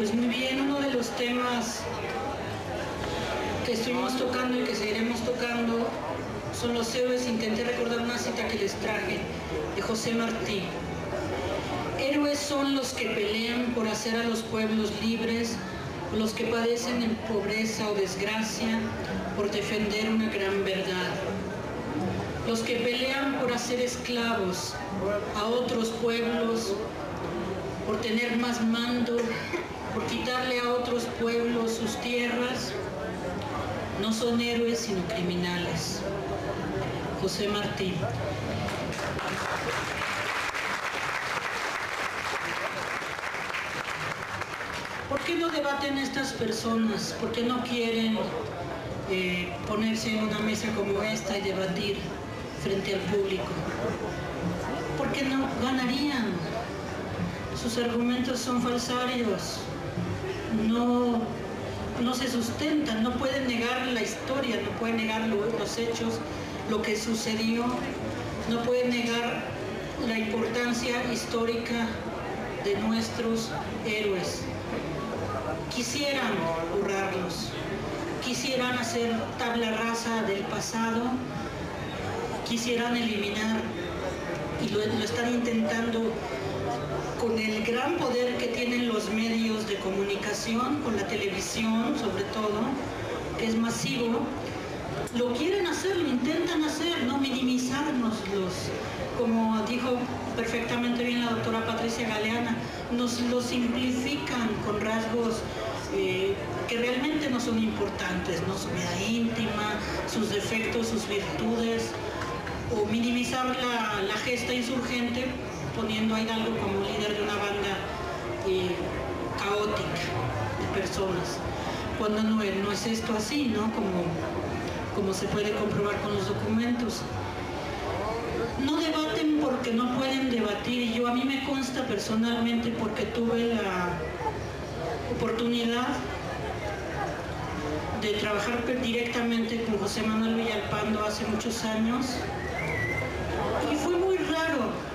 Pues muy bien, uno de los temas que estuvimos tocando y que seguiremos tocando son los héroes. Intenté recordar una cita que les traje de José Martí. Héroes son los que pelean por hacer a los pueblos libres, los que padecen en pobreza o desgracia por defender una gran verdad. Los que pelean por hacer esclavos a otros pueblos, por tener más mando, por quitarle a otros pueblos sus tierras, no son héroes sino criminales. José Martí. ¿Por qué no debaten estas personas? ¿Por qué no quieren ponerse en una mesa como esta y debatir frente al público? Porque no ganarían. Sus argumentos son falsarios, no se sustentan, no pueden negar la historia, no pueden negar los hechos, lo que sucedió, no pueden negar la importancia histórica de nuestros héroes. Quisieran borrarlos, quisieran hacer tabla rasa del pasado, quisieran eliminar, y lo están intentando con el gran poder que tienen los medios de comunicación, con la televisión sobre todo, que es masivo. Lo quieren hacer, lo intentan hacer, no minimizárnoslos, como dijo perfectamente bien la doctora Patricia Galeana, nos lo simplifican con rasgos que realmente no son importantes, ¿no? Su vida íntima, sus defectos, sus virtudes, o minimizar la gesta insurgente poniendo a Hidalgo como líder de una banda caótica de personas, cuando no es esto así, ¿no? Como se puede comprobar con los documentos. No debaten porque no pueden debatir, y a mí me consta personalmente, porque tuve la oportunidad de trabajar directamente con José Manuel Villalpando hace muchos años, y fue muy raro.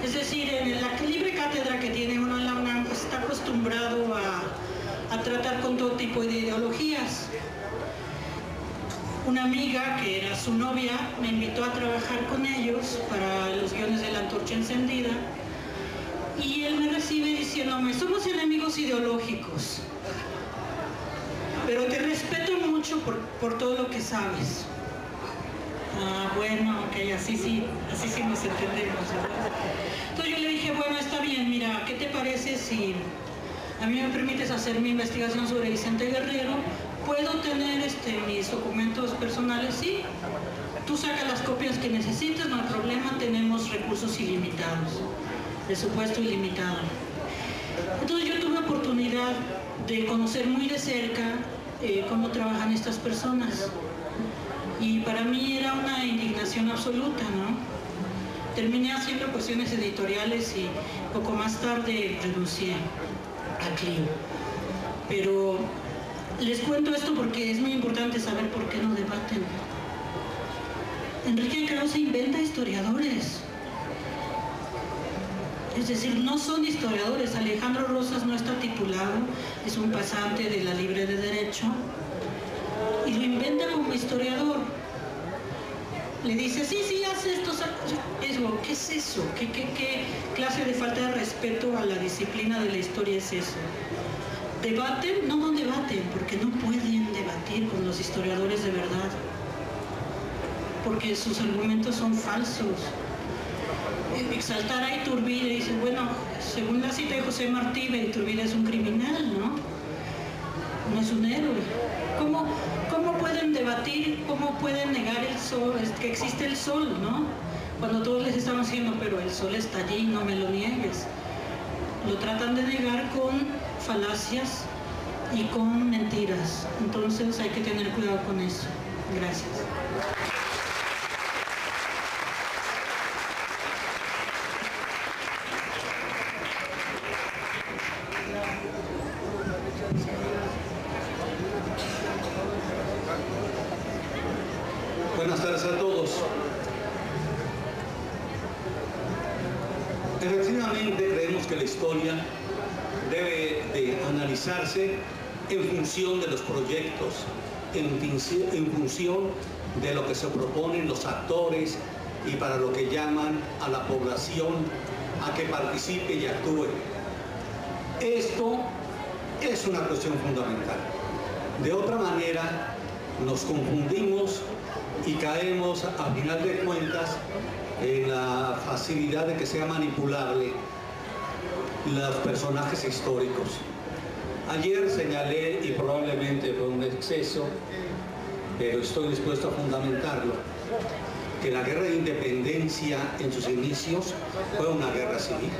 Es decir, en la libre cátedra que tiene uno en la UNAM, pues está acostumbrado a tratar con todo tipo de ideologías. Una amiga, que era su novia, me invitó a trabajar con ellos para los guiones de La Antorcha Encendida, y él me recibe diciéndome: somos enemigos ideológicos, pero te respeto mucho por todo lo que sabes. Ah, bueno, ok, así sí nos entendemos, ¿verdad? Entonces yo le dije: bueno, está bien, mira, ¿qué te parece si a mí me permites hacer mi investigación sobre Vicente Guerrero? ¿Puedo tener mis documentos personales? Sí. Tú sacas las copias que necesites, no hay problema, tenemos recursos ilimitados, presupuesto ilimitado. Entonces yo tuve oportunidad de conocer muy de cerca cómo trabajan estas personas. Y para mí era una indignación absoluta, ¿no? Terminé haciendo cuestiones editoriales y poco más tarde renuncié a Clio. Pero les cuento esto porque es muy importante saber por qué no debaten. Enrique Krause inventa historiadores. Es decir, no son historiadores. Alejandro Rosas no está titulado, es un pasante de la Libre de Derecho, y lo inventa como historiador. Le dice: sí, haz esto. ¿Qué es eso? ¿Qué clase de falta de respeto a la disciplina de la historia es eso? ¿Debaten? No debaten, porque no pueden debatir con los historiadores de verdad, porque sus argumentos son falsos. Exaltar a Iturbide, dice: bueno, según la cita de José Martí, Iturbide es un criminal, ¿no? No es un héroe. ¿Cómo pueden debatir? ¿Cómo pueden negar el sol, que existe el sol, ¿no? Cuando todos les están diciendo: pero el sol está allí, no me lo niegues. Lo tratan de negar con falacias y con mentiras. Entonces hay que tener cuidado con eso. Gracias. Buenas tardes a todos. Efectivamente creemos que la historia debe de analizarse en función de los proyectos, en función de lo que se proponen los actores y para lo que llaman a la población a que participe y actúe. Esto es una cuestión fundamental. De otra manera, nos confundimos y caemos, a final de cuentas, en la facilidad de que sea manipulable los personajes históricos. Ayer señalé, y probablemente fue un exceso, pero estoy dispuesto a fundamentarlo, que la guerra de independencia en sus inicios fue una guerra civil.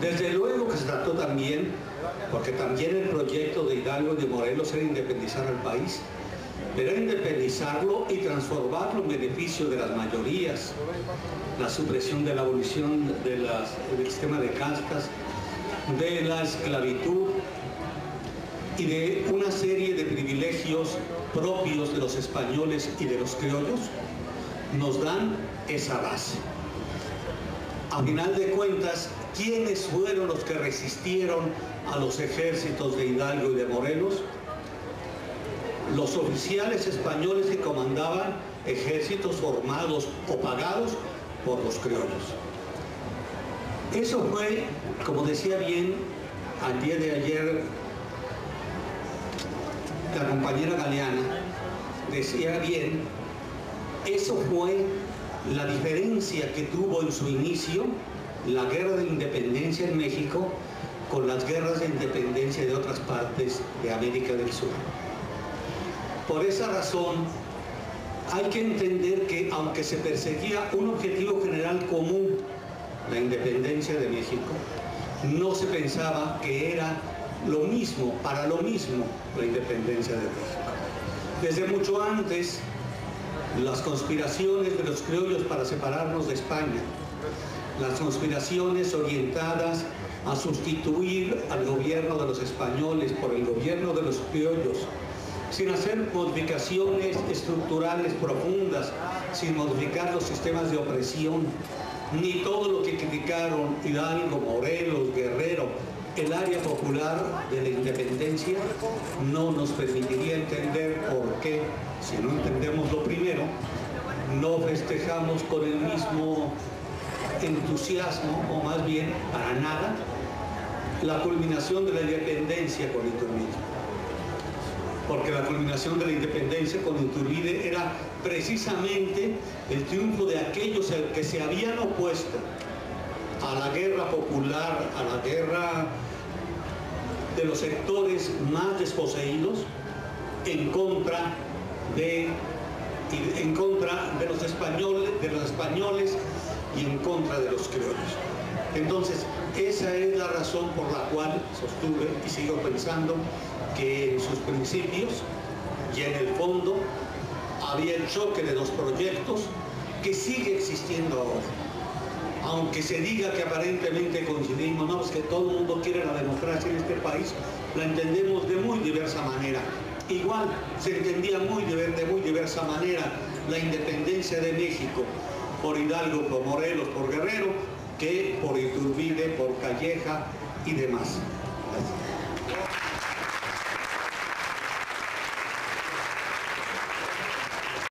Desde luego que se trató también, porque también el proyecto de Hidalgo y de Morelos era independizar al país, pero era independizarlo y transformarlo en beneficio de las mayorías, la supresión de la abolición del sistema de castas, de la esclavitud y de una serie de privilegios propios de los españoles y de los criollos, nos dan esa base. A final de cuentas, ¿quiénes fueron los que resistieron a los ejércitos de Hidalgo y de Morelos? Los oficiales españoles que comandaban ejércitos formados o pagados por los criollos. Eso fue, como decía bien al día de ayer la compañera Galeana, decía bien, eso fue la diferencia que tuvo en su inicio la guerra de independencia en México con las guerras de independencia de otras partes de América del Sur. Por esa razón, hay que entender que aunque se perseguía un objetivo general común, la independencia de México, no se pensaba que era lo mismo, para lo mismo, la independencia de México. Desde mucho antes, las conspiraciones de los criollos para separarnos de España, las conspiraciones orientadas a sustituir al gobierno de los españoles por el gobierno de los criollos, sin hacer modificaciones estructurales profundas, sin modificar los sistemas de opresión, ni todo lo que criticaron Hidalgo, Morelos, Guerrero, el área popular de la independencia, no nos permitiría entender por qué, si no entendemos lo primero, no festejamos con el mismo entusiasmo, o más bien para nada, la culminación de la independencia con Iturbide. Porque la culminación de la independencia con Iturbide era precisamente el triunfo de aquellos que se habían opuesto a la guerra popular, a la guerra de los sectores más desposeídos, en contra de los españoles y en contra de los criollos. Entonces, esa es la razón por la cual sostuve y sigo pensando que en sus principios y en el fondo había el choque de dos proyectos que sigue existiendo ahora. Aunque se diga que aparentemente coincidimos, no, es que todo el mundo quiere la democracia en este país, la entendemos de muy diversa manera. Igual se entendía de muy diversa manera la independencia de México por Hidalgo, por Morelos, por Guerrero, que por Iturbide, por Calleja y demás. Gracias.